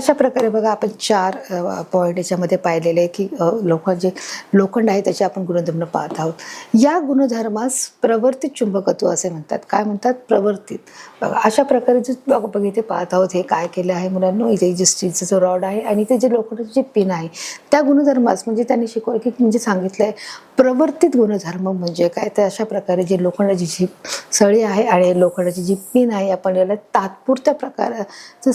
अशा प्रकारे बघा आपण 4 पॉइंट याच्यामध्ये पाहिलेले आहे की लोखंड आहे त्याचे आपण गुणधर्म पाहत आहोत. या गुणधर्मास प्रवर्तित चुंबकत्व असे म्हणतात. काय म्हणतात? प्रवर्तित. बघा अशा प्रकारे जे बघा इथे पाहत आहोत, हे काय केलं आहे मुलांनो, इथे जे स्टीलचं जो रॉड आहे आणि ते जे लोखंडाची जी पिन आहे त्या गुणधर्मास म्हणजे त्यांनी शिकवलं की म्हणजे सांगितलंय प्रवर्तित गुणधर्म म्हणजे काय. तर अशा प्रकारे जे लोखंडाची जी सळी आहे आणि लोखंडाची जी पिन आहे आपण याला तात्पुरत्या प्रकाराचं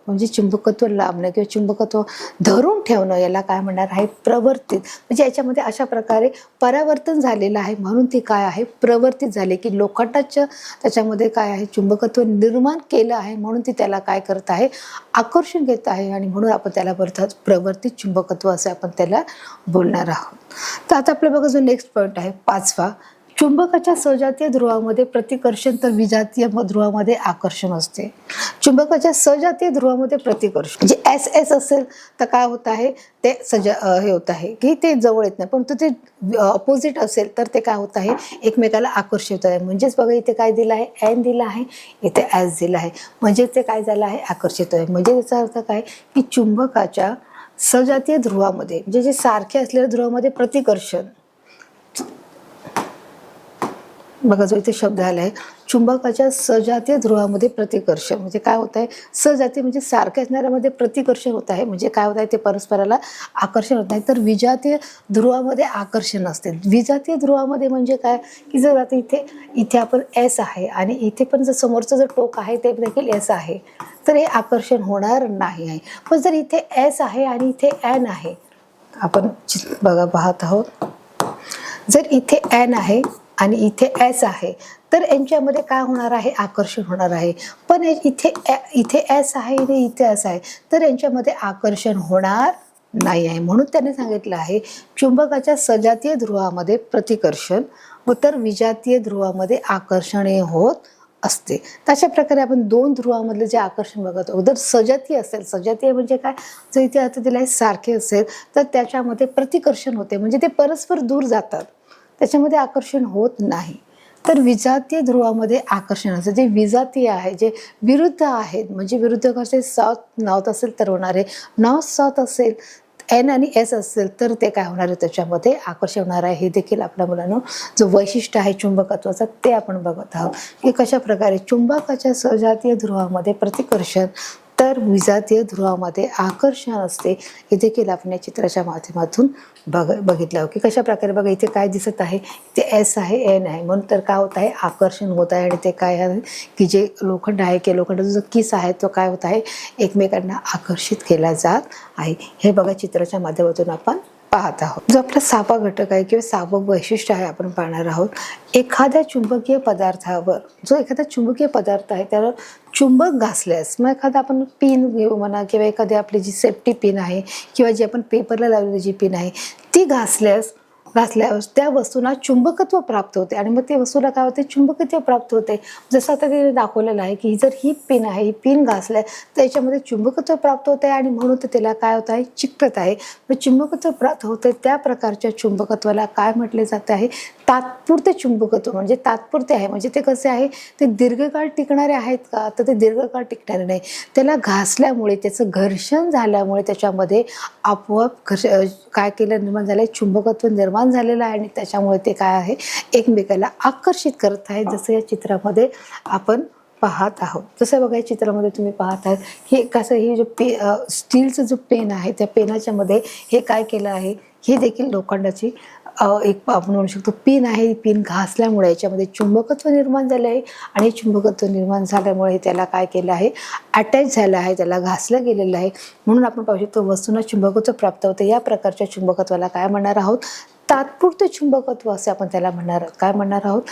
म्हणजे चुंबकत्व लाभणं किंवा चुंबकत्व धरून ठेवणं याला काय म्हणणार आहे? प्रवर्तित. म्हणजे याच्यामध्ये अशा प्रकारे परावर्तन झालेलं आहे म्हणून ती काय आहे? प्रवर्तित झाले की लोखंडाच्या त्याच्यामध्ये काय आहे? चुंबकत्व निर्माण केलं आहे म्हणून ती त्याला काय करत आहे? आकर्षण घेत आहे आणि म्हणून आपण त्याला बोलतात प्रवर्तित चुंबकत्व असे आपण त्याला बोलणार आहोत. तर आता आपल्या बघा जो नेक्स्ट पॉइंट आहे 5वा, चुंबकाच्या सजातीय ध्रुवामध्ये प्रतिकर्षण तर विजातीय ध्रुवामध्ये आकर्षण असते. चुंबकाच्या सजातीय ध्रुवामध्ये प्रतिकर्षण म्हणजे SS असेल तर काय होत आहे? ते हे होत आहे की ते जवळ येत नाही, परंतु ते अपोजिट असेल तर ते काय होत आहे? एकमेकाला आकर्षित आहे. म्हणजेच बघा इथे काय दिलं आहे? N दिलं आहे, इथे S दिलं आहे, म्हणजे ते काय झालं आहे? आकर्षित आहे. म्हणजे याचा अर्थ काय की चुंबकाच्या सजातीय ध्रुवामध्ये म्हणजे जे सारखे असलेल्या ध्रुवामध्ये प्रतिकर्षण, बघा जो इथे शब्द आला आहे चुंबकाच्या सजातीय ध्रुवामध्ये प्रतिकर्षण म्हणजे काय होत आहे? सजातीय म्हणजे सारख्या असणाऱ्यामध्ये प्रतिकर्षण होत आहे म्हणजे काय होत आहे? ते परस्पराला आकर्षण होत नाही. तर विजातीय ध्रुवामध्ये आकर्षण असते. विजातीय ध्रुवामध्ये म्हणजे काय की जर आता इथे आपण S आहे आणि इथे पण जर समोरचं जर टोक आहे ते देखील S आहे तर हे आकर्षण होणार नाही आहे. पण जर इथे S आहे आणि इथे N आहे, आपण बघा पाहत आहोत, जर इथे N आहे आणि इथे S आहे तर यांच्यामध्ये काय होणार आहे? आकर्षण होणार आहे. पण इथे S आहे आणि इथे S आहे तर यांच्यामध्ये आकर्षण होणार नाही आहे. म्हणून त्याने सांगितलं आहे चुंबकाच्या सजातीय ध्रुवामध्ये प्रतिकर्षण व तर विजातीय ध्रुवामध्ये आकर्षण हे होत असते. तशा प्रकारे आपण 2 ध्रुवामधले जे आकर्षण बघत आहोत. जर सजातीय असेल, सजातीय म्हणजे काय? जर इथे आता तिला सारखे असेल तर त्याच्यामध्ये प्रतिकर्षण होते म्हणजे ते परस्पर दूर जातात, त्याच्यामध्ये आकर्षण होत नाही. तर विजातीय ध्रुवामध्ये आकर्षण असते. जे विजातीय आहे, जे विरुद्ध आहेत म्हणजे विरुद्ध कसे साऊथ नॉर्थ असेल तर होणार आहे, नॉर्थ साऊथ असेल N आणि S असेल तर ते काय होणार आहे? त्याच्यामध्ये आकर्षण होणार आहे. हे देखील आपल्या मुलांना जो वैशिष्ट्य आहे चुंबकत्वाचा ते आपण बघत आहोत की कशा प्रकारे चुंबकाच्या सजातीय ध्रुवामध्ये प्रतिकर्षण तर विजातीय ध्रुवामध्ये आकर्षण असते. हे देखील आपण या चित्राच्या माध्यमातून बघितलं की कशा प्रकारे बघा इथे काय दिसत आहे? ते S आहे, N आहे, म्हणून तर काय होत आहे? आकर्षण होत आहे. आणि ते काय आहे की जे लोखंड आहे की लोखंडाचा जो किस आहे तो काय होत आहे? एकमेकांना आकर्षित केला जात आहे. हे बघा चित्राच्या माध्यमातून आपण पाहत आहोत. जो आपला 6वा घटक आहे किंवा 6वं वैशिष्ट्य आहे आपण पाहणार आहोत. एखाद्या चुंबकीय पदार्थावर जो एखादा चुंबकीय पदार्थ आहे त्याला चुंबक घासल्यास, मग एखादा आपण पिन घेऊ म्हणा किंवा एखादी आपली जी सेफ्टी पिन आहे किंवा जी आपण पेपरला लावलेली जी पिन आहे ती घासल्यावर त्या वस्तूला चुंबकत्व प्राप्त होते आणि मग त्या वस्तूला काय होते? चुंबकत्व प्राप्त होते. जसं आता ते दाखवलेलं आहे की जर ही पिन आहे, ही पिन घासल्या तर याच्यामध्ये चुंबकत्व प्राप्त होते आणि म्हणून तर त्याला काय होत आहे? चिकटत आहे. मग चुंबकत्व प्राप्त होते त्या प्रकारच्या चुंबकत्वाला काय म्हटले जात आहे? तात्पुरते चुंबकत्व. म्हणजे तात्पुरते आहे म्हणजे ते कसे आहे? ते दीर्घकाळ टिकणारे आहेत का? तर ते दीर्घकाळ टिकणारे नाही. त्याला घासल्यामुळे त्याचं घर्षण झाल्यामुळे त्याच्यामध्ये आपोआप काय केलं निर्माण झालंय? चुंबकत्व निर्माण झालेलं आहे आणि त्याच्यामुळे ते काय आहे? एकमेकाला आकर्षित करत आहे. जसं या चित्रामध्ये आपण पाहत आहोत. जसं बघा या चित्रामध्ये तुम्ही पाहत आहात हे कसं, हे जो स्टीलचं जो पेन आहे त्या पेनाच्या मध्ये हे काय केलं आहे? हे देखील लोखंडाची एक आपण म्हणू शकतो पिन आहे. पिन घासल्यामुळे याच्यामध्ये चुंबकत्व निर्माण झालं आहे आणि चुंबकत्व निर्माण झाल्यामुळे त्याला काय केलं आहे? अटॅच झालं आहे, त्याला घासलं गेलेलं आहे. म्हणून आपण पाहू शकतो वस्तूंना चुंबकत्व प्राप्त होते. या प्रकारच्या चुंबकत्वाला काय म्हणणार आहोत? तात्पुरते चुंबकत्व असे आपण त्याला म्हणणार आहोत. काय म्हणणार आहोत?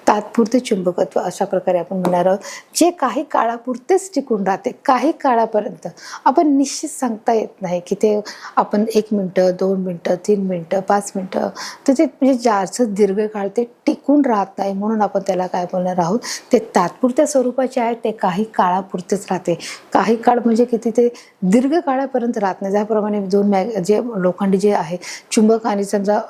तात्पुरते चुंबकत्व अशा प्रकारे आपण म्हणणार आहोत. जे काही काळापुरतेच टिकून राहते, काही काळापर्यंत. आपण निश्चित सांगता येत नाही की ते आपण 1 मिनिटं, 2 मिनिटं, 3 मिनिटं, 5 मिनिटं, तर ते म्हणजे जास्त दीर्घकाळ ते टिकून राहत नाही. म्हणून आपण त्याला काय बोलणार आहोत? ते तात्पुरत्या स्वरूपाचे आहे, ते काही काळापुरतेच राहते. काही काळ म्हणजे किती? ते दीर्घ काळापर्यंत राहत नाही. ज्याप्रमाणे जे लोखंडी जे आहे चुंबक आणि समजा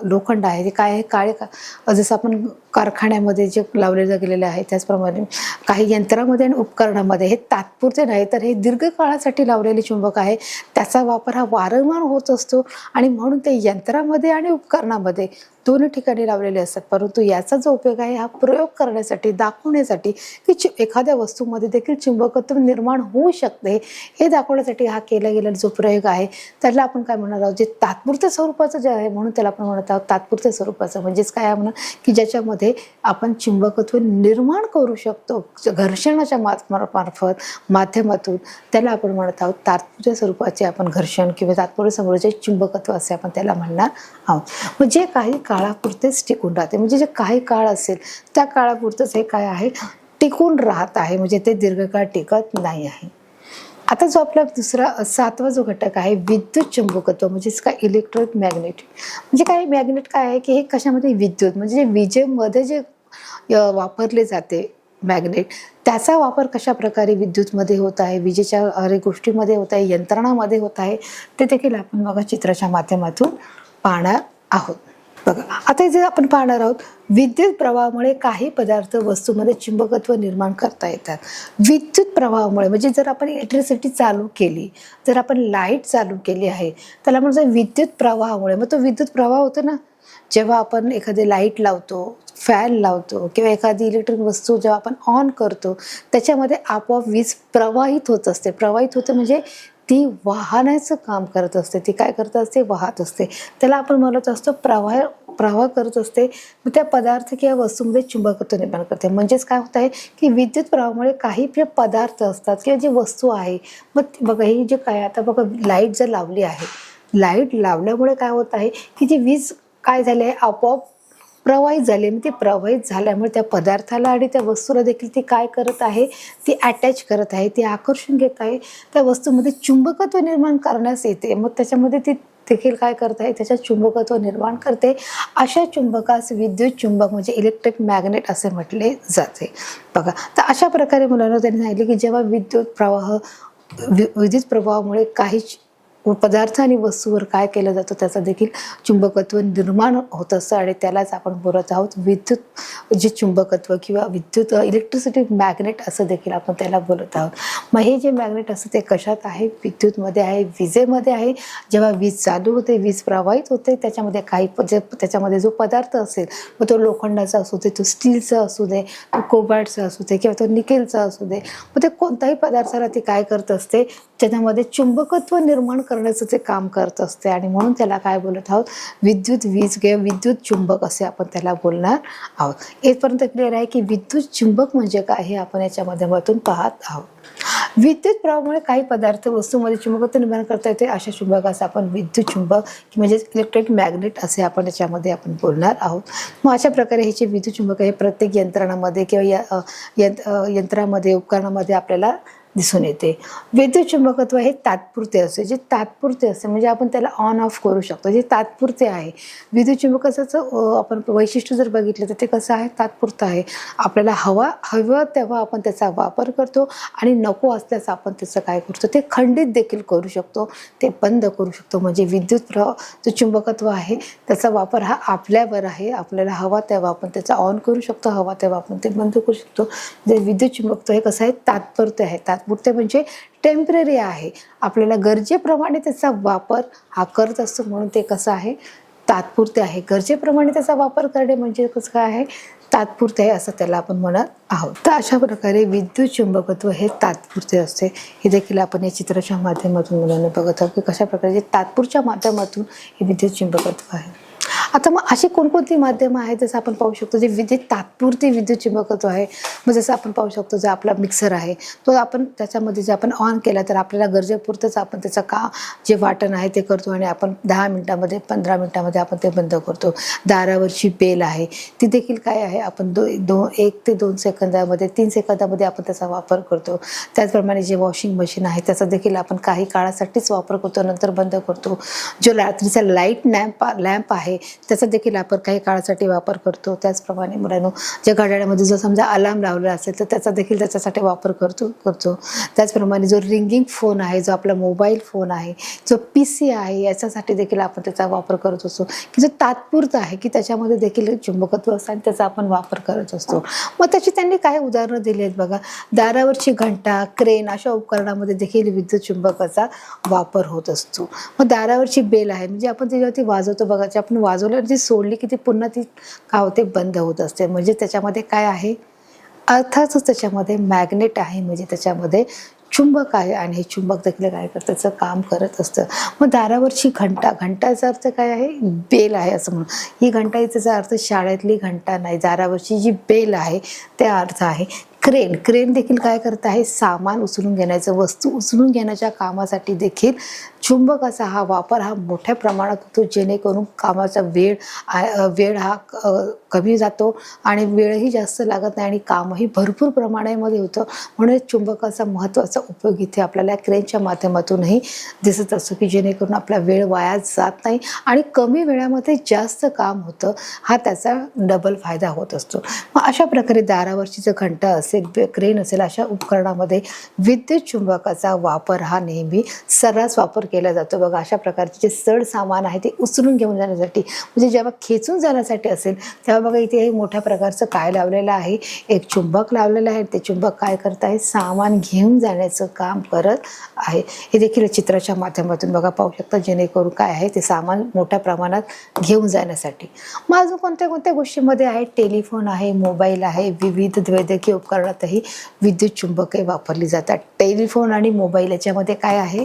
लोखंड आहे ते काय आहे? जसं आपण कारखान्यामध्ये जे लावले गेलेले आहे, त्याचप्रमाणे काही यंत्रामध्ये आणि उपकरणामध्ये हे तात्पुरते नाही तर हे दीर्घकाळासाठी लावलेले चुंबक आहे. त्याचा वापर हा वारंवार होत असतो आणि म्हणून ते यंत्रामध्ये आणि उपकरणामध्ये दोन्ही ठिकाणी लावलेले असतात. परंतु याचा जो उपयोग आहे हा प्रयोग करण्यासाठी, दाखवण्यासाठी की एखाद्या वस्तूमध्ये देखील चुंबकत्व निर्माण होऊ शकते हे दाखवण्यासाठी हा केला गेलेला जो प्रयोग आहे त्याला आपण काय म्हणणार आहोत, जे तात्पुरत्या स्वरूपाचं जे आहे म्हणून त्याला आपण म्हणत आहोत तात्पुरत्या स्वरूपाचं. म्हणजेच काय म्हणा की ज्याच्यामध्ये आपण चुंबकत्व निर्माण करू शकतो घर्षणाच्या मार्फत माध्यमातून, त्याला आपण म्हणत आहोत तात्पुरत्या स्वरूपाचे आपण घर्षण किंवा तात्पुरत्या स्वरूपाचे चुंबकत्व असे आपण त्याला म्हणणार आहोत. म्हणजे काही काळापुरतेच टिकून राहते, म्हणजे जे काही काळ असेल त्या काळापुरतंच हे काय आहे टिकून राहत आहे, म्हणजे ते दीर्घकाळ टिकत नाही आहे. आता जो आपला दुसरा 7वा जो घटक आहे विद्युत चुंबकत्व, म्हणजेच काय इलेक्ट्रिक मॅग्नेट. म्हणजे काय मॅग्नेट काय आहे की हे कशामध्ये विद्युत म्हणजे जे विजेमध्ये जे वापरले जाते मॅग्नेट, त्याचा वापर कशा प्रकारे विद्युतमध्ये होत आहे, विजेच्या अनेक गोष्टीमध्ये होत आहे, यंत्रणामध्ये होत आहे, ते देखील आपण बघा चित्राच्या माध्यमातून पाहणार आहोत. बघा आता जे आपण पाहणार आहोत विद्युत प्रवाहामुळे काही पदार्थ वस्तूमध्ये चुंबकत्व निर्माण करता येतात. विद्युत प्रवाहामुळे म्हणजे जर आपण इलेक्ट्रिसिटी चालू केली, जर आपण लाईट चालू केली आहे त्याला म्हणजे विद्युत प्रवाहामुळे, मग तो विद्युत प्रवाह होतो ना, जेव्हा आपण एखादी लाईट लावतो, फॅन लावतो किंवा एखादी इलेक्ट्रिक वस्तू जेव्हा आपण ऑन करतो त्याच्यामध्ये आपोआप वीज प्रवाहित होत असते. प्रवाहित होते म्हणजे ती वाहण्याचं काम करत असते, ती काय करत असते वाहत असते, त्याला आपण म्हणत असतो प्रवाह करत असते. मग त्या पदार्थ किंवा वस्तूमध्ये चुंबकत्व निर्माण करते. म्हणजेच काय होत आहे की विद्युत प्रवाहामुळे काही जे पदार्थ असतात किंवा जी वस्तू आहे, मग बघा ही जे काय आता बघा लाईट जर लावली आहे, लाईट लावल्यामुळे काय होत आहे की जी वीज काय झाली आहे आपोआप प्रवाहित झाली. मग ती प्रवाहित झाल्यामुळे त्या पदार्थाला आणि त्या वस्तूला देखील ती काय करत आहे, ती अटॅच करत आहे, ती आकर्षण घेत आहे, त्या वस्तूमध्ये चुंबकत्व निर्माण करण्यास येते. मग त्याच्यामध्ये ती देखील काय करत आहे, त्याच्यात चुंबकत्व निर्माण करते. अशा चुंबकास विद्युत चुंबक म्हणजे इलेक्ट्रिक मॅग्नेट असे म्हटले जाते. बघा तर अशा प्रकारे मुलांना त्यांनी सांगितले की जेव्हा विद्युत प्रवाहामुळे काही पदार्थ आणि वस्तूवर काय केलं जातं त्याचं देखील चुंबकत्व निर्माण होत असतं आणि त्यालाच आपण बोलत आहोत विद्युत जे चुंबकत्व किंवा विद्युत इलेक्ट्रिसिटी मॅग्नेट असं देखील आपण त्याला बोलत आहोत. मग हे जे मॅग्नेट असतं ते कशात आहे, विद्युतमध्ये आहे, विजेमध्ये आहे. जेव्हा वीज चालू होते, वीज प्रवाहित होते, त्याच्यामध्ये काही त्याच्यामध्ये जो पदार्थ असेल, मग तो लोखंडाचा असू दे, तो स्टीलचा असू दे, तो कोबाल्टचा असू दे किंवा तो निकेलचा असू दे, मग ते कोणत्याही पदार्थाला ती काय करत असते, त्याच्यामध्ये चुंबकत्व निर्माण करण्याचं ते काम करत असते आणि म्हणून त्याला काय बोलत आहोत विद्युत वीज किंवा विद्युत चुंबक असे आपण त्याला बोलणार आहोत. इथपर्यंत क्लिअर आहे की विद्युत चुंबक म्हणजे काय हे आपण याच्या माध्यमातून पाहत आहोत. विद्युत प्रवाहामुळे काही पदार्थ वस्तूमध्ये चुंबकत्व निर्माण करता येते, अशा चुंबकास आपण विद्युत चुंबक म्हणजे इलेक्ट्रिक मॅग्नेट असे आपण याच्यामध्ये आपण बोलणार आहोत. मग अशा प्रकारे हे जे विद्युत चुंबक आहे प्रत्येक यंत्रणामध्ये किंवा यंत्रामध्ये उपकरणामध्ये आपल्याला दिसून येते. विद्युत चुंबकत्व हे तात्पुरते असते, जे तात्पुरते असते म्हणजे आपण त्याला ऑन ऑफ करू शकतो, जे तात्पुरते आहे. विद्युत चुंबकाचं आपण वैशिष्ट्य जर बघितलं तर ते कसं आहे, तात्पुरतं आहे. आपल्याला हवं तेव्हा आपण त्याचा वापर करतो आणि नको असल्यास आपण त्याचं काय करतो, ते खंडित देखील करू शकतो, ते बंद करू शकतो. म्हणजे विद्युत प्रवाह जो चुंबकत्व आहे त्याचा वापर हा आपल्यावर आहे. आपल्याला हवा तेव्हा आपण त्याचा ऑन करू शकतो, हवा तेव्हा आपण ते बंद करू शकतो. जे विद्युत चुंबकत्व हे कसं आहे, तात्पुरते आहे. तात्पुरते म्हणजे टेम्पररी आहे, आपल्याला गरजेप्रमाणे त्याचा वापर हा करत असतो म्हणून ते कसं आहे, तात्पुरते आहे. गरजेप्रमाणे त्याचा वापर करणे म्हणजे कसं काय आहे, तात्पुरते आहे असं त्याला आपण म्हणत आहोत. तर अशा प्रकारे विद्युत चुंबकत्व हे तात्पुरते असते. हे देखील आपण या चित्राच्या माध्यमातून मुलांना बघत आहोत की कशा प्रकारे तात्पुरच्या माध्यमातून हे विद्युत चुंबकत्व आहे. आता मग अशी कोणकोणती माध्यमं आहेत जसं आपण पाहू शकतो जे तात्पुरती विद्युत चुंबकत्व आहे. मग जसं आपण पाहू शकतो जो आपला मिक्सर आहे तो आपण त्याच्यामध्ये जे आपण ऑन केला तर आपल्याला गरजेपुरतंच आपण त्याचं जे वाटण आहे ते करतो आणि आपण 10 मिनिटामध्ये 15 मिनिटामध्ये आपण ते बंद करतो. दारावरची बेल आहे ती देखील काय आहे, आपण 1 ते 2 सेकंदामध्ये 3 सेकंदामध्ये आपण त्याचा वापर करतो. त्याचप्रमाणे जे वॉशिंग मशीन आहे त्याचा देखील आपण काही काळासाठीच वापर करतो, नंतर बंद करतो. जो रात्रीचा लाईट लॅम्प आहे त्याचा देखील आपण काही काळासाठी वापर करतो. त्याचप्रमाणे मुलांनो, ज्या घड्याळामध्ये जर समजा अलार्म लावला असेल तर त्याचा देखील त्याच्यासाठी वापर करतो. त्याचप्रमाणे जो रिंगिंग फोन आहे, जो आपला मोबाईल फोन आहे, जो PC आहे, याच्यासाठी देखील आपण त्याचा वापर करत असतो, की जो तात्पुरता आहे, की त्याच्यामध्ये देखील चुंबकत्व असतं आणि त्याचा आपण वापर करत असतो. मग त्याची त्यांनी काय उदाहरणं दिली आहेत बघा. दारावरची घंटा, क्रेन अशा उपकरणामध्ये देखील विद्युत चुंबकाचा वापर होत असतो. मग दारावरची बेल आहे, म्हणजे आपण त्याच्यावरती वाजवतो बघा, जे आपण वाजवल्यावर जी सोडली की ती पुन्हा ती काय होते, बंद होत असते. म्हणजे त्याच्यामध्ये काय आहे, अर्थातच त्याच्यामध्ये मॅग्नेट आहे, म्हणजे त्याच्यामध्ये चुंबक आहे आणि हे चुंबक देखील काय करतं, त्याचं काम करत असतं. मग दारावरची घंटा, घंटाचा अर्थ काय आहे, बेल आहे असं म्हणून. ही घंटा त्याचा अर्थ शाळेतली घंटा नाही, दारावरची जी बेल आहे त्या अर्थ आहे. क्रेन, क्रेन देखील काय करत आहे, सामान उचलून घेण्याचं, वस्तू उचलून घेण्याच्या कामासाठी देखील चुंबकाचा हा वापर हा मोठ्या प्रमाणात होतो, जेणेकरून कामाचा वेळ हा कमी जातो आणि वेळही जास्त लागत नाही आणि कामही भरपूर प्रमाणामध्ये होतं. म्हणून चुंबकाचा महत्त्वाचा उपयोग इथे आपल्याला क्रेनच्या माध्यमातूनही दिसत असतो, की जेणेकरून आपला वेळ वाया जात नाही आणि कमी वेळामध्ये जास्त काम होतं. हा त्याचा डबल फायदा होत असतो. मग अशा प्रकारे दारावरची जर घंटा असेल, क्रेन असेल, अशा उपकरणामध्ये विद्युत चुंबकाचा वापर हा नेहमी सर्रास वापर केला जातो बघा. अशा प्रकारचे जे जड सामान आहे ते उचलून घेऊन जाण्यासाठी, म्हणजे जेव्हा खेचून जाण्यासाठी असेल तेव्हा बघा इथे मोठ्या प्रकारचं काय लावलेलं आहे, एक चुंबक लावलेलं आहे. ते चुंबक काय करत आहे, सामान घेऊन जाण्याचं काम करत आहे. हे देखील चित्राच्या माध्यमातून बघा पाहू शकता, जेणेकरून काय आहे, ते सामान मोठ्या प्रमाणात घेऊन जाण्यासाठी. मग अजून कोणत्या कोणत्या गोष्टीमध्ये आहे, टेलिफोन आहे, मोबाईल आहे, विविध वैद्यकीय उपकरणातही विद्युत चुंबके वापरली जातात. टेलिफोन आणि मोबाईल याच्यामध्ये काय आहे,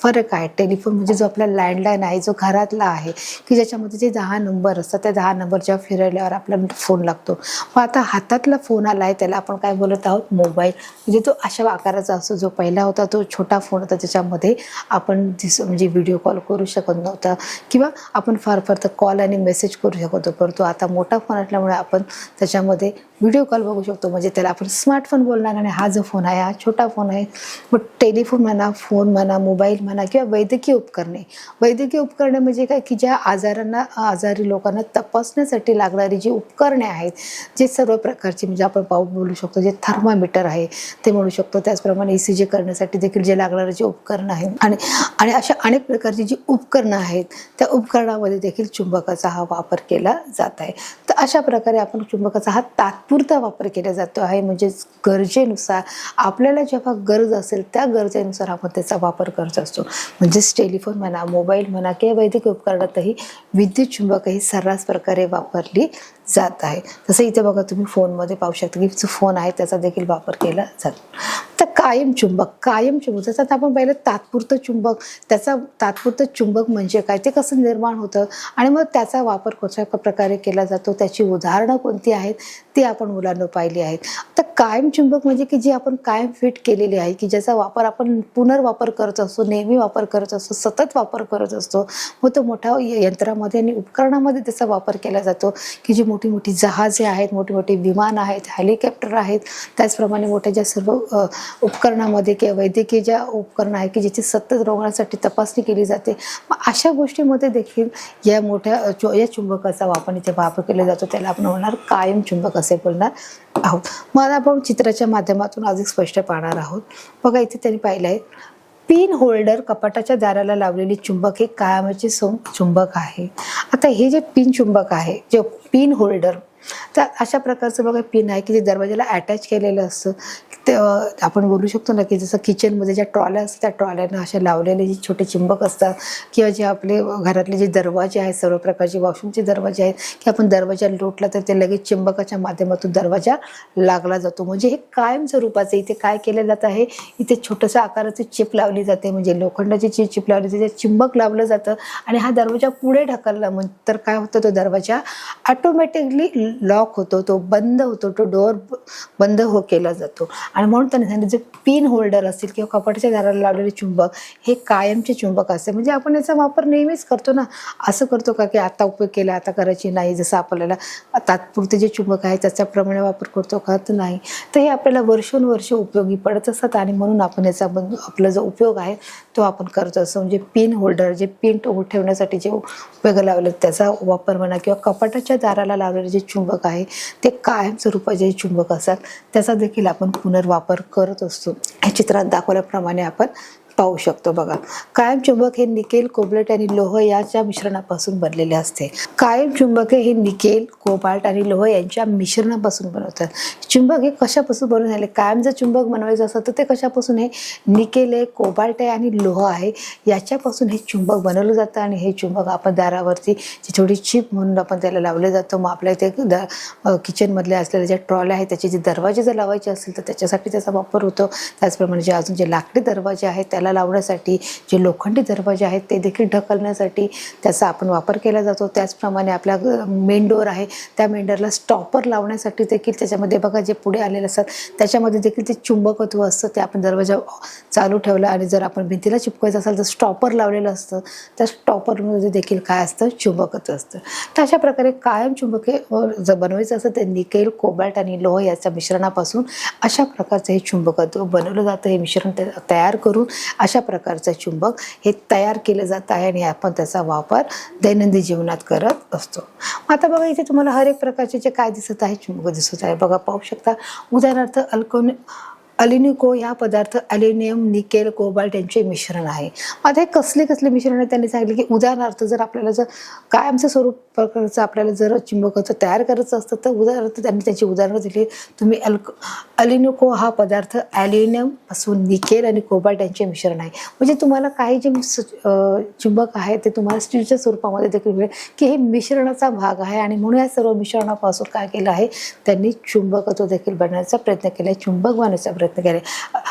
फरक आहे. टेलिफोन म्हणजे जो आपला लँडलाईन आहे, जो घरातला आहे, की ज्याच्यामध्ये जे 10 नंबर असतात, त्या 10 नंबर जेव्हा फिरवल्यावर आपल्याला फोन लागतो. मग आता हातातला फोन आला आहे, त्याला आपण काय बोलत आहोत, मोबाईल. म्हणजे तो अशा आकाराचा असतो. जो पहिला होता तो छोटा फोन होता, त्याच्यामध्ये आपण म्हणजे व्हिडिओ कॉल करू शकत नव्हता किंवा आपण फार तर कॉल आणि मेसेज करू शकत होतो. परंतु आता मोठा फोन असल्यामुळे आपण त्याच्यामध्ये व्हिडिओ कॉल बघू शकतो, म्हणजे त्याला आपण स्मार्टफोन बोलणार. आणि हा जो फोन आहे हा छोटा फोन आहे. मग टेलिफोन म्हणा, फोन म्हणा, मोबाईल म्हणा किंवा वैद्यकीय उपकरणे. वैद्यकीय उपकरणे म्हणजे काय, की ज्या आजारी लोकांना तपासण्यासाठी लागणारी जी उपकरणे आहेत, जे सर्व प्रकारची, म्हणजे आपण बोलू शकतो, जे थर्मामीटर आहे ते म्हणू शकतो. त्याचप्रमाणे ECG करण्यासाठी देखील जे लागणारे जे उपकरणं आहेत आणि अशा अनेक प्रकारची जी उपकरणं आहेत, त्या उपकरणामध्ये देखील चुंबकाचा हा वापर केला जात आहे. तर अशा प्रकारे आपण चुंबकाचा हा तात्पुरता वापर केला जातो आहे, म्हणजे गरजेनुसार आपल्याला जेव्हा गरज असेल त्या गरजेनुसार आपण त्याचा वापर करत असतो. म्हणजेच टेलिफोन म्हणा, मोबाईल म्हणा किंवा वैद्यकीय उपकरणातही विद्युत चुंबक ही सर्रास प्रकारे वापरली जात आहे. तसं इथे बघा तुम्ही फोनमध्ये पाहू शकता, की जो फोन आहे त्याचा देखील वापर केला जातो. तर कायम चुंबक, जसं आपण पाहिलं तात्पुरतं चुंबक, त्याचा तात्पुरतं चुंबक म्हणजे काय, ते कसं निर्माण होतं आणि मग त्याचा वापर कशा प्रकारे केला जातो, त्याची उदाहरणं कोणती आहेत ती आपण मुलांना पाहिली आहेत. तर कायम चुंबक म्हणजे की जी आपण कायम फिट केलेली आहे, की ज्याचा वापर आपण पुनर्वापर करत असतो, नेहमी वापर करत असतो, सतत वापर करत असतो. मग तो मोठ्या यंत्रामध्ये आणि उपकरणामध्ये त्याचा वापर केला जातो, की जी मोठी मोठी जहाजे आहेत, मोठी मोठी विमान आहेत, हेलिकॉप्टर आहेत, त्याचप्रमाणे मोठ्या ज्या सर्व उपकरणामध्ये किंवा वैद्यकीय ज्या उपकरणं आहेत, की ज्याची सतत रोगांसाठी तपासणी केली जाते. मग अशा गोष्टीमध्ये देखील या चुंबकाचा वापर केला जातो. त्याला आपण म्हणणार कायम चुंबक असे बोलणार आहोत. मग आपण चित्राच्या माध्यमातून अधिक स्पष्ट पाहणार आहोत. बघा इथे त्यांनी पाहिलं आहे, पिन होल्डर, कपाटाच्या दाराला लावलेली चुंबक हे कायमचे चुंबक आहे. आता हे जे पिन चुंबक आहे, जे पिन होल्डर, तर अशा प्रकारचं बघा पिन आहे, की जे दरवाजाला अटॅच केलेलं असतं. ते आपण बोलू शकतो ना, की जसं किचनमध्ये ज्या ट्रॉल्या असतात त्या ट्रॉल्यांना अशा लावलेले जे छोटे चुंबक असतात, किंवा जे आपले घरातले जे दरवाजे आहेत, सर्व प्रकारचे वॉशरूमचे दरवाजे आहेत, की आपण दरवाजा लोटला तर ते लगेच चुंबकाच्या माध्यमातून दरवाजा लागला जातो. म्हणजे हे कायम स्वरूपाचं. इथे काय केलं जात आहे, इथे छोटंसं आकाराची चिप लावली जाते, म्हणजे लोखंडाची जी चिप लावली जाते, चुंबक लावलं जातं आणि हा दरवाजा पुढे ढकलला तर काय होतं, तो दरवाजा ऑटोमॅटिकली लॉक होतो, तो बंद होतो, तो डोअर बंद केला जातो. आणि म्हणून त्यांनी सांगितलं जे पिन होल्डर असतील किंवा कपाटाच्या दाराला लावलेले चुंबक हे कायमचे चुंबक असते. म्हणजे आपण याचा वापर नेहमीच करतो ना, असं करतो का की आता उपयोग केला आता करायची नाही, जसं आपल्याला तात्पुरते जे चुंबक आहे त्याच्याप्रमाणे वापर करतो का, तर नाही. तर हे आपल्याला वर्षोनवर्ष उपयोगी पडत असतात आणि म्हणून आपण याचा आपला जो उपयोग आहे तो आपण करत असतो. म्हणजे पिन होल्डर जे पिन ठेवण्यासाठी जे उपयोग लावले त्याचा वापर म्हणा, किंवा कपाटाच्या दाराला लावलेले जे चुंबक आहे ते कायमस्वरूपाचे चुंबक असतात त्याचा देखील आपण पुनर्वापर करत असतो. हे चित्रात दाखवल्याप्रमाणे आपण पाहू शकतो. बघा, कायम चुंबक हे निकेल, कोबाल्ट आणि लोह याच्या मिश्रणापासून बनलेले असते. कायम चुंबक हे निकेल, कोबाल्ट आणि लोह यांच्या मिश्रणापासून बनवतात. चुंबक हे कशापासून बनवून झाले? कायम जर चुंबक बनवायचं असतं तर ते कशापासून आहे? निकेल आहे, कोबाल्ट आहे आणि लोह आहे याच्यापासून हे चुंबक बनवलं जातं. आणि हे चुंबक आपण दारावरती जी थोडी चिप म्हणून आपण त्याला लावलं जातं. मग आपल्या इथे किचनमधल्या असलेल्या ज्या ट्रॉल्या आहेत त्याचे जे दरवाजे जर लावायचे असतील तर त्याच्यासाठी त्याचा वापर होतो. त्याचप्रमाणे जे अजून जे लाकडी दरवाजे आहेत त्याला लावण्यासाठी, जे लोखंडी दरवाजे आहेत ते देखील ढकलण्यासाठी त्याचा आपण वापर केला जातो. त्याचप्रमाणे आपला मेन डोअर आहे त्या मेन डोअरला स्टॉपर लावण्यासाठी देखील त्याच्यामध्ये बघा जे पुढे आलेले असतात त्याच्यामध्ये देखील ते चुंबकत्व असतं. ते आपण दरवाजा चालू ठेवला आणि जर आपण भिंतीला चिपकायचं असेल तर स्टॉपर लावलेलं असतं. त्या स्टॉपरमध्ये देखील काय असतं? चुंबकत्व असतं. तर अशा प्रकारे कायम चुंबक हे जर बनवायचं असतं ते निकेल, कोबाल्ट आणि लोह याच्या मिश्रणापासून अशा प्रकारचं हे चुंबकत्व बनवलं जातं. हे मिश्रण तयार करून अशा प्रकारचं चुंबक हे तयार केलं जात आहे आणि आपण त्याचा वापर दैनंदिन जीवनात करत असतो. आता बघा इथे तुम्हाला हर एक प्रकारचे जे काय दिसत आहे चुंबक दिसत आहे. बघा पाहू शकता. उदाहरणार्थ अल्युमिको ह्या पदार्थ ॲल्युमिनियम, निकेल, कोबाल्ट यांचे मिश्रण आहे. आता हे कसले मिश्रण आहे त्यांनी सांगितले की उदाहरणार्थ जर आपल्याला जर कायमचं स्वरूप प्रकारचं आपल्याला जर चुंबकाचं तयार करायचं असतं तर उदाहरणार्थ त्यांनी त्याची उदाहरणं दिली. तुम्ही अल्युमिको हा पदार्थ ॲल्युमिनियम पासून निकेल आणि कोबाल्ट यांचे मिश्रण आहे. म्हणजे तुम्हाला काही जे चुंबक आहे ते तुम्हाला स्टीलच्या स्वरूपामध्ये देखील मिळेल की हे मिश्रणाचा भाग आहे आणि म्हणून या सर्व मिश्रणापासून काय केलं आहे त्यांनी चुंबकत्व देखील बनवण्याचा प्रयत्न केला, चुंबक बनवण्याचा प्रयत्न केला.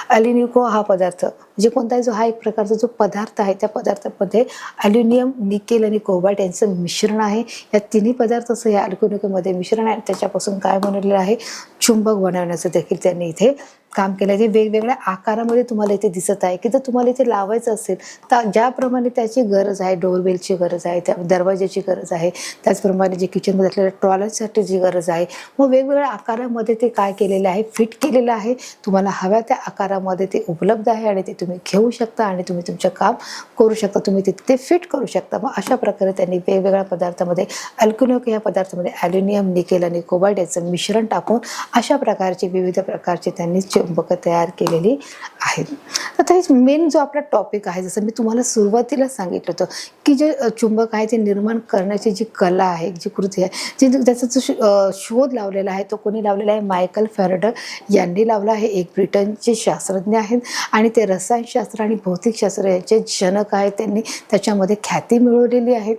ॲल्युमिको हा पदार्थ म्हणजे कोणताही जो हा एक प्रकारचा जो पदार्थ आहे त्या पदार्थामध्ये ॲल्युमिनियम, निकेल आणि कोबाल्ट यांचं मिश्रण आहे. या तिन्ही पदार्थाचं या ॲल्युमिनिकोमध्ये मिश्रण आहे. त्याच्यापासून काय बनवलेलं आहे? चुंबक बनवण्याचं देखील त्यांनी इथे काम केलं. ते वेगवेगळ्या आकारामध्ये तुम्हाला इथे दिसत आहे की जर तुम्हाला इथे लावायचं असेल तर ज्याप्रमाणे त्याची गरज आहे, डोरबेलची गरज आहे, त्या दरवाजाची गरज आहे, त्याचप्रमाणे जे किचनमध्ये असलेल्या टॉयलेटसाठी जी गरज आहे, मग वेगवेगळ्या आकारामध्ये ते काय केलेलं आहे? फिट केलेलं आहे. तुम्हाला हव्या त्या आकारामध्ये ते उपलब्ध आहे आणि ते तुम्ही घेऊ शकता आणि तुम्ही तुमचं काम करू शकता. तुम्ही ते फिट करू शकता. मग अशा प्रकारे त्यांनी वेगवेगळ्या पदार्थामध्ये अल्युमिनियम या पदार्थामध्ये ॲल्युमिनियम, निकेल आणि कोबाल्ट याचं मिश्रण टाकून अशा प्रकारचे विविध प्रकारचे त्यांनी चुंबक तयार केलेली आहेत. आता हे मेन जो आपला टॉपिक आहे, जसं मी तुम्हाला सुरुवातीला सांगितलं होतं की जे चुंबक आहे ते निर्माण करण्याची जी कला आहे, जी कृती आहे, जी त्याचा जो शोध लावलेला आहे तो कोणी लावलेला आहे? मायकल फॅराडे यांनी लावला आहे. एक ब्रिटनचे शास्त्रज्ञ आहेत आणि ते रसायनशास्त्र आणि भौतिकशास्त्र याचे जनक आहेत. त्यांनी त्याच्यामध्ये ख्याती मिळवलेली आहे.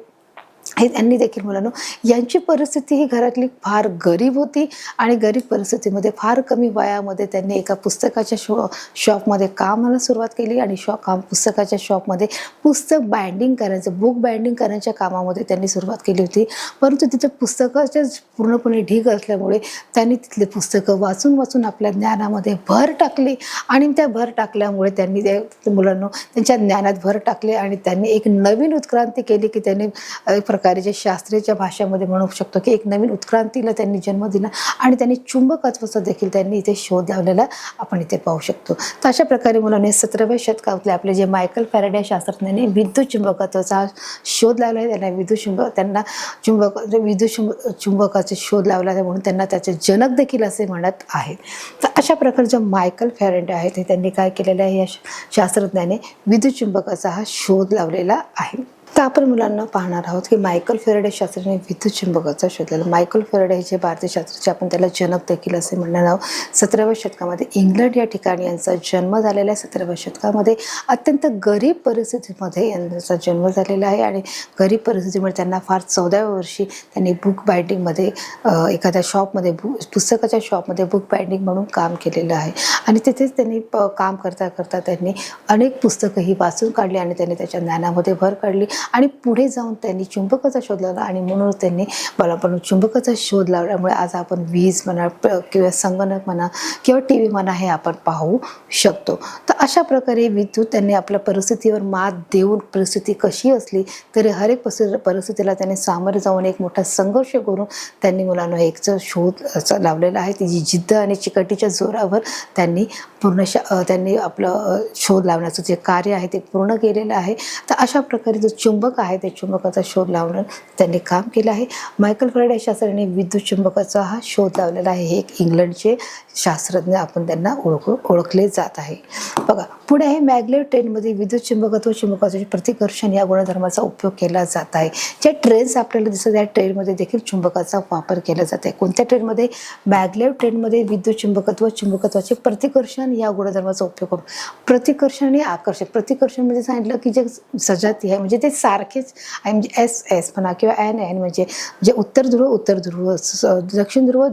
हे त्यांनी देखील मुलांनो यांची परिस्थिती ही घरातली फार गरीब होती आणि गरीब परिस्थितीमध्ये फार कमी वयामध्ये त्यांनी एका पुस्तकाच्या शॉपमध्ये कामाला सुरुवात केली आणि पुस्तकाच्या शॉपमध्ये पुस्तक बाइंडिंग करायचं, बुक बाइंडिंग करण्याच्या कामामध्ये त्यांनी सुरुवात केली होती. परंतु तिथे पुस्तकाचे पूर्णपणे ढीग असल्यामुळे त्यांनी तिथले पुस्तकं वाचून आपल्या ज्ञानामध्ये भर टाकली आणि त्या भर टाकल्यामुळे त्यांनी त्या मुलांना त्यांच्या ज्ञानात भर टाकले आणि त्यांनी एक नवीन उत्क्रांती केली की त्यांनी प्रकारे जे शास्त्रीय भाषेमध्ये म्हणू शकतो की एक नवीन उत्क्रांतीला त्यांनी जन्म दिला आणि त्यांनी चुंबकत्वाचा देखील त्यांनी इथे शोध लावलेला आपण इथे पाहू शकतो. तर अशा प्रकारे मुलांनी 17व्या शतकातले आपले जे मायकल फॅराडे शास्त्रज्ञांनी विद्युत चुंबकत्वाचा शोध लावला आहे. त्यांना विद्युत चुंबकाचा शोध लावला आहे म्हणून त्यांना त्याचे जनक देखील असे म्हणत आहेत. तर अशा प्रकारचे मायकल फॅराडे आहेत हे त्यांनी काय केलेलं आहे? या शास्त्रज्ञाने विद्युत चुंबकाचा हा शोध लावलेला आहे. तर आपण मुलांना पाहणार आहोत की मायकल फॅराडे शास्त्रज्ञाने विद्युत चुंबकाचा शोध लावला. मायकल फॅराडे हे जे भारतीय शास्त्रज्ञ आपण त्याला जनक देखील असे म्हणणार आहोत. 17व्या शतकामध्ये इंग्लंड या ठिकाणी यांचा जन्म झालेला आहे. 17व्या शतकामध्ये अत्यंत गरीब परिस्थितीमध्ये यांचा जन्म झालेला आहे आणि गरीब परिस्थितीमुळे त्यांना फार 14व्या वर्षी त्यांनी बुक बाइंडिंगमध्ये एखाद्या शॉपमध्ये पुस्तकाच्या शॉपमध्ये बुक बाइंडिंग म्हणून काम केलेलं आहे आणि तिथेच त्यांनी काम करता त्यांनी अनेक पुस्तकं ही वाचून काढली आणि त्यांनी त्याच्या ज्ञानामध्ये भर काढली आणि पुढे जाऊन त्यांनी चुंबकाचा शोध लावला आणि म्हणून त्यांनी आपण चुंबकाचा शोध लावल्यामुळे आज आपण वीज म्हणा किंवा संगणक म्हणा किंवा टी व्ही म्हणा हे आपण पाहू शकतो. तर अशा प्रकारे विद्युत त्यांनी आपल्या परिस्थितीवर मात देऊन परिस्थिती कशी असली तरी हर एक परिस्थितीला त्यांनी सामोरे जाऊन एक मोठा संघर्ष करून त्यांनी मुलांना एकचा शोध लावलेला आहे. ती जिद्द आणि चिकाटीच्या जोरावर त्यांनी त्यांनी आपलं शोध लावण्याचं जे कार्य आहे ते पूर्ण केलेलं आहे. तर अशा प्रकारे जो चुंबक आहे ते चुंबकाचा शोध लावणं त्यांनी काम केलं आहे. मायकल फॅराडे शास्त्रज्ञांनी विद्युत चुंबकाचा हा शोध लावलेला आहे. हे एक इंग्लंडचे शास्त्रज्ञ आपण त्यांना ओळखले जात आहे. बघा पुढे आहे मॅग्लेव ट्रेनमध्ये विद्युत चुंबकत्व चुंबकाचे प्रतिकर्षण या गुणधर्माचा उपयोग केला जात आहे. ज्या ट्रेन्स आपल्याला दिसत या ट्रेनमध्ये देखील चुंबकाचा वापर केला जात आहे. कोणत्या ट्रेनमध्ये? मॅग्लेव ट्रेनमध्ये विद्युत चुंबकत्व चुंबकत्वाचे प्रतिकर्षण या गुणधर्माचा उपयोग करून प्रतिकर्षण आणि आकर्षण. प्रतिकर्षण म्हणजे सांगितलं की जे सजाती आहे म्हणजे ते सारखेच आहे म्हणजे एस एस म्हणा किंवा एन एन म्हणजे जे उत्तर ध्रुव दक्षिण ध्रुव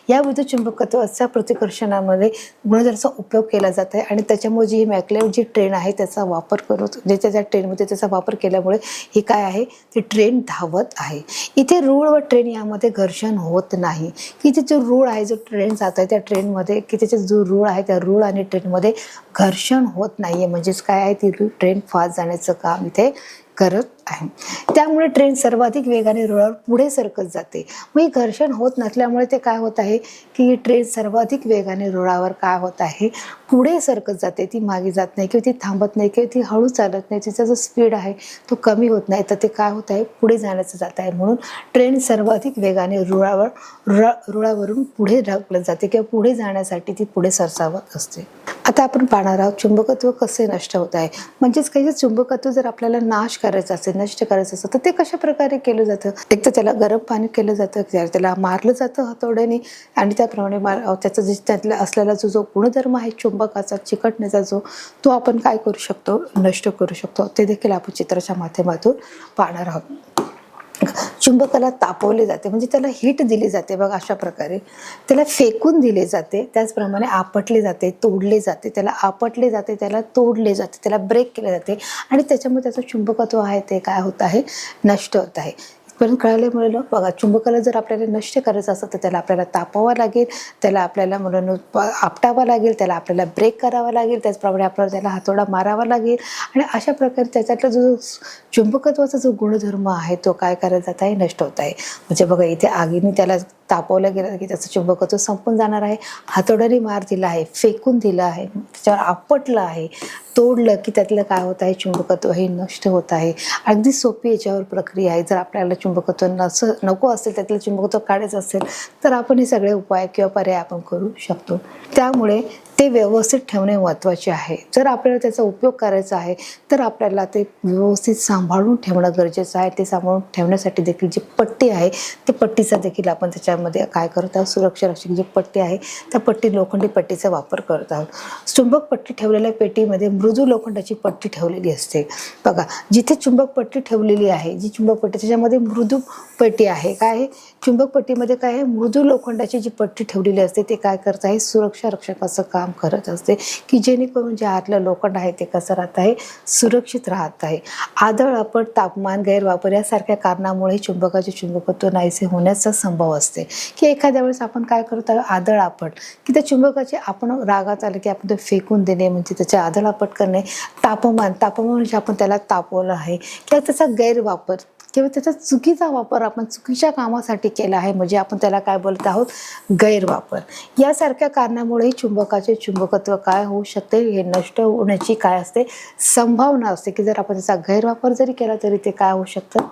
या विद्युत चुंबकत्वाच्या प्रतिकर्षणामध्ये गुणधर्माचा उपयोग केला जात आहे. आणि त्याच्यामुळे जी मॅग्लेव जी ट्रेन आहे त्याचा वापर करून त्या ट्रेनमध्ये त्याचा वापर केल्यामुळे ही काय आहे ती ट्रेन धावत आहे. इथे रूळ व ट्रेन यामध्ये घर्षण होत नाही. की जे रूळ आहे जो ट्रेन जात आहे त्या ट्रेनमध्ये की त्याचा जो रूळ आहे त्या रूळ आणि ट्रेनमध्ये घर्षण होत नाहीये म्हणजेच काय आहे ती ट्रेन फास्ट जाण्याचं काम इथे करत आहे. त्यामुळे ट्रेन सर्वाधिक वेगाने रुळावर पुढे सरकत जाते. मग ही घर्षण होत नसल्यामुळे ते काय होत आहे की ही ट्रेन सर्वाधिक वेगाने रुळावर काय होत आहे पुढे सरकत जाते. ती मागे जात नाही किंवा ती थांबत नाही किंवा ती हळू चालत नाही. तिचा जो स्पीड आहे तो कमी होत नाही तर ते काय होत आहे पुढे जाण्याचं जात आहे. म्हणून ट्रेन सर्वाधिक वेगाने रुळावरून पुढे ढकलत जाते किंवा पुढे जाण्यासाठी ती पुढे सरसावत असते. आता आपण पाहणार आहोत चुंबकत्व कसे नष्ट होत आहे. म्हणजेच काही चुंबकत्व जर आपल्याला नाश करायचं असेल नष्ट करायचं असेल तर ते कशा प्रकारे केलं जातं. एक तर त्याला गरम पाणी केलं जातं त्याला मारलं जातं हातोड्याने आणि त्याप्रमाणे त्याचा जे त्यातला असलेला जो गुणधर्म आहे चुंबकाचा चिकटण्याचा तो आपण काय करू शकतो नष्ट करू शकतो. ते देखील आपण चित्राच्या माध्यमातून पाहणार आहोत. चुंबकाला तापवले जाते म्हणजे त्याला हीट दिली जाते. बघा अशा प्रकारे त्याला फेकून दिले जाते. त्याचप्रमाणे आपटले जाते तोडले जाते. त्याला आपटले जाते त्याला तोडले जाते त्याला ब्रेक केले जाते आणि त्याच्यामुळे त्याचं चुंबकत्व आहे ते काय होत आहे नष्ट होत आहे. पण कळाल्यामुळे बघा चुंबकाला जर आपल्याला नष्ट करायचं असेल तर त्याला आपल्याला तापवावं लागेल त्याला आपल्याला म्हणून आपटावं लागेल त्याला आपल्याला ब्रेक करावा लागेल त्याचप्रमाणे आपल्याला त्याला हातोडा मारावा लागेल आणि अशा प्रकारे त्याच्यातला जो चुंबकत्वाचा जो गुणधर्म आहे तो काय करत जात आहे नष्ट होत आहे. म्हणजे बघा इथे आगीने त्याला तापवलं गेलं की त्याचं चुंबकत्व संपून जाणार आहे. हातोड्याने मार दिला आहे फेकून दिलं आहे त्याच्यावर आपटलं आहे तोडलं की त्यातलं काय होत आहे चुंबकत्व हे नष्ट होत आहे. अगदी सोपी याच्यावर प्रक्रिया आहे. जर आपल्याला चुंबकत्व नको असेल त्यातलं चुंबकत्व काढायचं असेल तर आपण हे सगळे उपाय किंवा पर्याय आपण करू शकतो. त्यामुळे ते व्यवस्थित ठेवणे महत्त्वाचे आहे. जर आपल्याला त्याचा उपयोग करायचा आहे तर आपल्याला ते व्यवस्थित सांभाळून ठेवणं गरजेचं आहे. ते सांभाळून ठेवण्यासाठी देखील जी पट्टी आहे ते पट्टीचा देखील आपण त्याच्यामध्ये काय करत आहोत सुरक्षा रक्षक जी पट्टी आहे त्या लोखंडी पट्टीचा वापर करत आहोत. चुंबक पट्टी ठेवलेल्या पेटीमध्ये मृदू लोखंडाची पट्टी ठेवलेली असते. बघा जिथे चुंबक पट्टी ठेवलेली आहे जी चुंबक पट्टी त्याच्यामध्ये मृदू पट्टी आहे काय आहे चुंबक पट्टीमध्ये काय आहे मृदू लोखंडाची जी पट्टी ठेवलेली असते ते काय करत आहे सुरक्षा रक्षकाचं काम करत असते की जेणेकरून जे आतलं लोखंड आहे ते कसं राहत आहे सुरक्षित राहत आहे. आदळ आपट तापमान गैरवापर यासारख्या कारणामुळे चुंबकाचे चुंबकत्व नाहीसे होण्याचा संभव असते. की एखाद्या वेळेस आपण काय करत आहोत आदळ आपट की त्या चुंबकाचे आपण रागात आलं की आपण ते फेकून देणे म्हणजे त्याचे आदळ आपट करणे. तापमान म्हणजे आपण त्याला तापवलं आहे किंवा त्याचा गैरवापर किंवा त्याचा चुकीचा वापर आपण चुकीच्या कामासाठी केला आहे म्हणजे आपण त्याला काय बोलत आहोत गैरवापर. यासारख्या कारणामुळे चुंबकाचे चुंबकत्व काय होऊ शकते हे नष्ट होण्याची काय असते संभावना असते की जर आपण त्याचा गैरवापर जरी केला तरी ते काय होऊ शकतं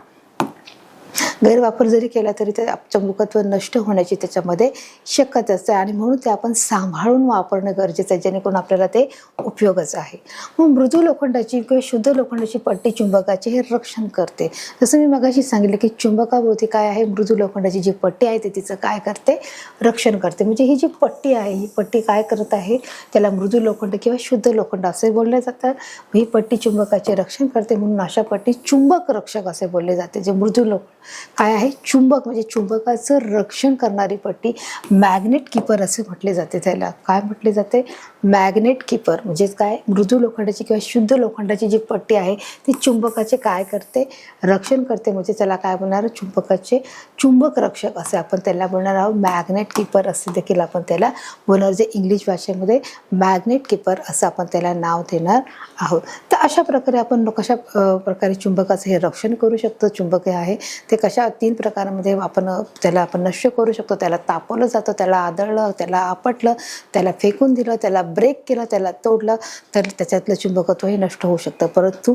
गैरवापर जरी केला तरी ते चुंबकत्व नष्ट होण्याची त्याच्यामध्ये शक्यता असते आणि म्हणून ते आपण सांभाळून वापरणं गरजेचं आहे जेणेकरून आपल्याला ते उपयोगाचं आहे. मग मृदू लोखंडाची किंवा शुद्ध लोखंडाची पट्टी चुंबकाचे हे रक्षण करते. जसं मी मगाशी सांगितलं की चुंबकाभोवती काय आहे मृदू लोखंडाची जी पट्टी आहे ते तिचं काय करते रक्षण करते. म्हणजे ही जी पट्टी आहे ही पट्टी काय करत आहे त्याला मृदू लोखंड किंवा शुद्ध लोखंड असे बोलले जातात. ही पट्टी चुंबकाचे रक्षण करते म्हणून अशा पट्टी चुंबक रक्षक असे बोलले जाते. जे मृदू लोखंड काय आहे, चुंबक म्हणजे चुंबकाचं रक्षण करणारी पट्टी, मॅग्नेट कीपर असे म्हटले जाते. त्याला काय म्हटले जाते, मॅग्नेट कीपर. म्हणजे काय, मृदू लोखंडाची किंवा शुद्ध लोखंडाची जी पट्टी आहे ती चुंबकाचे काय करते, रक्षण करते. म्हणजे त्याला काय बोलणार, चुंबकाचे चुंबक रक्षक असे आपण त्याला बोलणार आहोत. मॅग्नेट कीपर असे देखील आपण त्याला बोलणार, जे इंग्लिश भाषेमध्ये मॅग्नेट कीपर असं आपण त्याला नाव देणार आहोत. तर अशा प्रकारे आपण कशा प्रकारे चुंबकाचं हे रक्षण करू शकतो. चुंबक हे आहे ते कशा 3 प्रकारामध्ये आपण त्याला नष्ट करू शकतो. त्याला तापवलं जातं, त्याला आदळलं, त्याला आपटलं, त्याला फेकून दिलं, त्याला ब्रेक केलं, त्याला तोडलं, तर त्याच्यातलं चुंबकत्व हे नष्ट होऊ शकतं. परंतु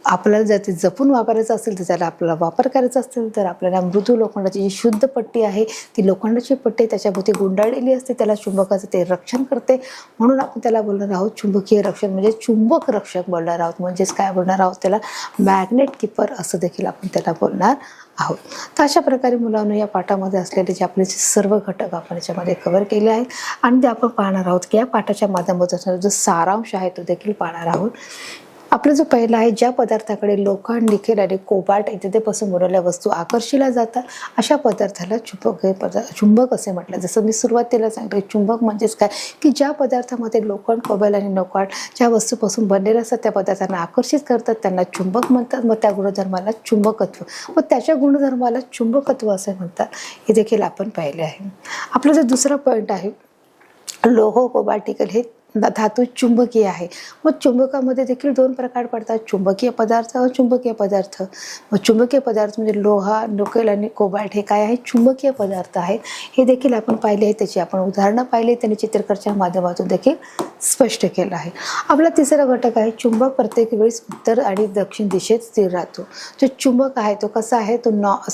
आपल्याला जर ते जपून वापरायचं असेल तर त्याला आपल्याला वापर करायचा असेल तर आपल्याला मृदू लोखंडाची जी शुद्ध पट्टी आहे ती लोखंडाची पट्टी त्याच्याभोवती गुंडाळलेली असते, त्याला चुंबकाचं ते रक्षण करते. म्हणून आपण त्याला बोलणार आहोत चुंबकीय रक्षण, म्हणजे चुंबक रक्षक बोलणार आहोत. म्हणजेच काय बोलणार आहोत, त्याला मॅग्नेट कीपर असं देखील आपण त्याला बोलणार आहोत. तर अशा प्रकारे मुलांना या पाठामध्ये असलेले जे आपले सर्व घटक आपण याच्यामध्ये कव्हर केले आहेत आणि ते आपण पाहणार आहोत की या पाठाच्या माध्यमातून जो सारांश आहे तो देखील पाहणार आहोत. आपला जो पहिला आहे, ज्या पदार्थाकडे लोखंड, निकेल आणि कोबाल्ट इत्यादीपासून बनवलेल्या वस्तू आकर्षिल्या जातात अशा पदार्थाला चुंबक असे म्हटलं. जसं मी सुरुवातीला सांगितलं, चुंबक म्हणजेच काय की ज्या पदार्थामध्ये लोखंड, कोबाल्ट आणि कोबाल्ट ज्या वस्तूपासून बनलेल्या असतात त्या पदार्थांना आकर्षित करतात त्यांना चुंबक म्हणतात. मग त्या गुणधर्माला चुंबकत्व, व त्याच्या गुणधर्माला चुंबकत्व असे म्हणतात. हे देखील आपण पाहिले आहे. आपला जो दुसरा पॉईंट आहे, लोह, कोबाल्ट, निकेल हे धातू चुंबकीय आहे. मग चुंबकामध्ये देखील 2 प्रकार पडतात, चुंबकीय पदार्थ व चुंबकीय पदार्थ. मग चुंबकीय पदार्थ म्हणजे लोहा, निकेल आणि कोबाल्ट हे काय आहे, चुंबकीय पदार्थ आहेत. हे देखील आपण पाहिले आहे, त्याची आपण उदाहरणं पाहिली, त्यांनी चित्रकरच्या माध्यमातून देखील स्पष्ट केलं आहे. आपला तिसरा घटक आहे, चुंबक प्रत्येक वेळेस उत्तर आणि दक्षिण दिशेत स्थिर राहतो. जो चुंबक आहे तो कसा आहे, तो नॉर्थ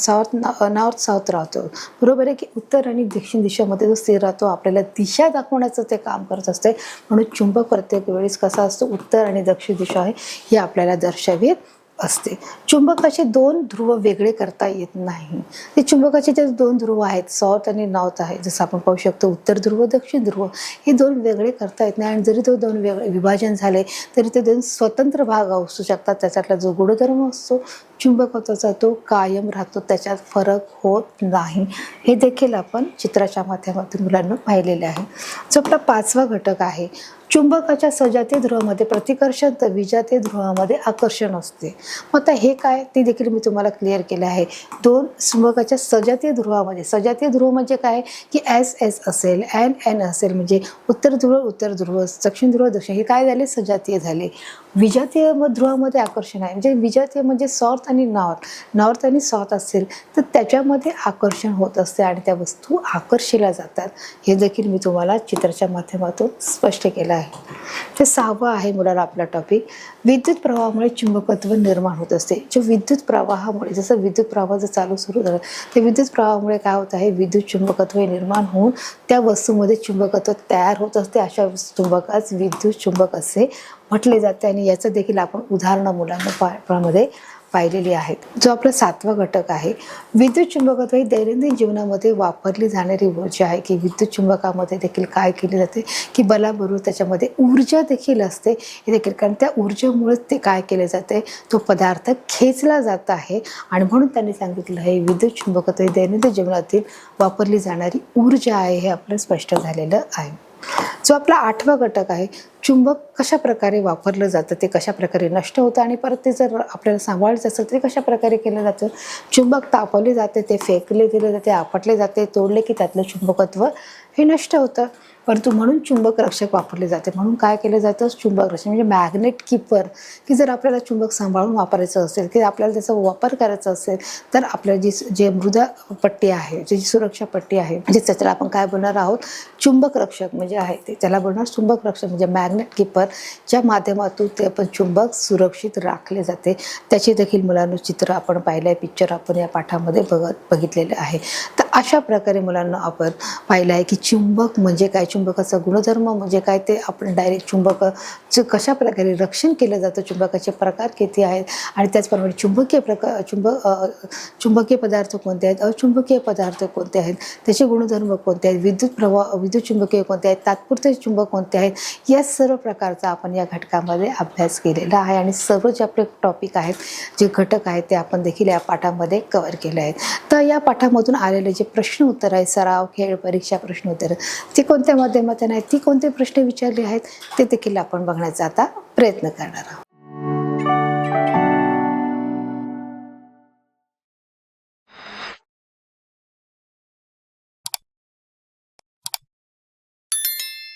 साऊथ राहतो. बरोबर आहे की उत्तर आणि दक्षिण दिशेमध्ये जो स्थिर राहतो, आपल्याला दिशा दाखवण्याचं ते काम करत असते. म्हणून चुंबक प्रत्येक वेळेस कसा असतो, उत्तर आणि दक्षिण दिशा आहे हे आपल्याला दर्शवित असते. चुंबकाचे 2 ध्रुव वेगळे करता येत नाही. ते चुंबकाचे जे 2 ध्रुव आहेत, साऊथ आणि नॉर्थ आहे, जसं आपण पाहू शकतो उत्तर ध्रुव, दक्षिण ध्रुव, हे 2 वेगळे करता येत नाही. आणि जरी तो 2 वेगळे विभाजन झाले तरी ते 2 स्वतंत्र भाग असू शकतात. त्याच्यातला जो गुणधर्म असतो चुंबकत्वाचा तो कायम राहतो, त्याच्यात फरक होत नाही. हे देखील आपण चित्राच्या माध्यमातून मुलांना पाहिलेले आहे. जो आपला 5वा घटक आहे, चुंबकाच्या सजातीय ध्रुवामध्ये प्रतिकर्षण तर विजातीय ध्रुवामध्ये आकर्षण असते. मग आता हे काय ते देखील मी तुम्हाला क्लिअर केलं आहे. 2 चुंबकाच्या सजातीय ध्रुवामध्ये, सजातीय ध्रुव म्हणजे काय की SS असेल, NN असेल, म्हणजे उत्तर ध्रुव, दक्षिण ध्रुव दक्षिण, हे काय झाले, सजातीय झाले. विजातीय ध्रुवामध्ये आकर्षण आहे, म्हणजे विजातीय म्हणजे साऊथ आणि नॉर्थ आणि साऊथ असेल तर त्याच्यामध्ये आकर्षण होत असते आणि त्या वस्तू आकर्षिल्या जातात. हे देखील मी तुम्हाला चित्राच्या माध्यमातून स्पष्ट केलं आहे. ते 6वं आहे मुलांना आपला टॉपिक, विद्युत प्रवाहामुळे चुंबकत्व निर्माण होत असते. जो विद्युत प्रवाहामुळे, जसं विद्युत प्रवाह जर चालू सुरू झालं ते विद्युत प्रवाहामुळे काय होत आहे, विद्युत चुंबकत्व निर्माण होऊन त्या वस्तूमध्ये चुंबकत्व तयार होत असते. अशा चुंबकास विद्युत चुंबक असे म्हटले जाते आणि याचं देखील आपण उदाहरणं मुलांना मध्ये पाहिलेली आहेत. जो आपला 7वा घटक आहे, विद्युत चुंबकत्व ही दैनंदिन जीवनामध्ये वापरली जाणारी ऊर्जा आहे. की विद्युत चुंबकामध्ये देखील काय केले जाते की बलाबरोबर त्याच्यामध्ये ऊर्जा देखील असते. हे देखील, कारण त्या ऊर्जेमुळेच ते काय केले जाते, तो पदार्थ खेचला जात आहे. आणि म्हणून त्यांनी सांगितलं आहे विद्युत चुंबकत्व ही दैनंदिन जीवनातील वापरली जाणारी ऊर्जा आहे. हे आपलं स्पष्ट झालेलं आहे. जो आपला 8वा घटक आहे, चुंबक कशा प्रकारे वापरलं जातं, ते कशा प्रकारे नष्ट होतं आणि परत ते जर आपल्याला सांभाळायचं असेल ते कशा प्रकारे केलं जातं. चुंबक तापवले जाते, ते फेकले दिले जाते, आपटले जाते, तोडले की त्यातलं चुंबकत्व हे नष्ट होतं. परंतु म्हणून चुंबक रक्षक वापरले जाते. म्हणून काय केलं जातं, चुंबक रक्षक म्हणजे मॅग्नेट कीपर, की जर आपल्याला चुंबक सांभाळून वापरायचं असेल की आपल्याला त्याचा वापर करायचा असेल तर आपल्याला जे मृदा पट्टी आहे, जी सुरक्षा पट्टी आहे, म्हणजे त्याच्याला आपण काय बोलणार आहोत, चुंबक रक्षक म्हणजे आहे ते, त्याला बोलणार चुंबक रक्षक म्हणजे मॅग्नेट कीपर, ज्या माध्यमातून ते आपण चुंबक सुरक्षित राखले जाते. त्याची देखील मुलांना चित्र आपण पाहिलं आहे, पिक्चर आपण या पाठामध्ये बघितलेलं आहे. तर अशा प्रकारे मुलांना आपण पाहिलं आहे की चुंबक म्हणजे काय, चुंबकाचा गुणधर्म म्हणजे काय, ते आपण डायरेक्ट चुंबकाचं कशा प्रकारे रक्षण केलं जातं, चुंबकाचे प्रकार किती आहेत आणि त्याचप्रमाणे चुंबकीय पदार्थ कोणते आहेत, अचुंबकीय पदार्थ कोणते आहेत, त्याचे गुणधर्म कोणते आहेत, विद्युत चुंबकीय कोणते आहेत, तात्पुरते चुंबक कोणते आहेत, या सर्व प्रकारचा आपण या घटकामध्ये अभ्यास केलेला आहे. आणि सर्व जे आपले टॉपिक आहेत, जे घटक आहेत, ते आपण देखील या पाठामध्ये कव्हर केले आहेत. तर या पाठामधून आलेले जे प्रश्न उत्तर आहेत, सराव, खेळ, परीक्षा प्रश्न उत्तर, ती कोणत्या माध्यमातून आहेत, ती कोणते प्रश्न विचारले आहेत, ते देखील आपण बघण्याचा आता प्रयत्न करणार आहोत.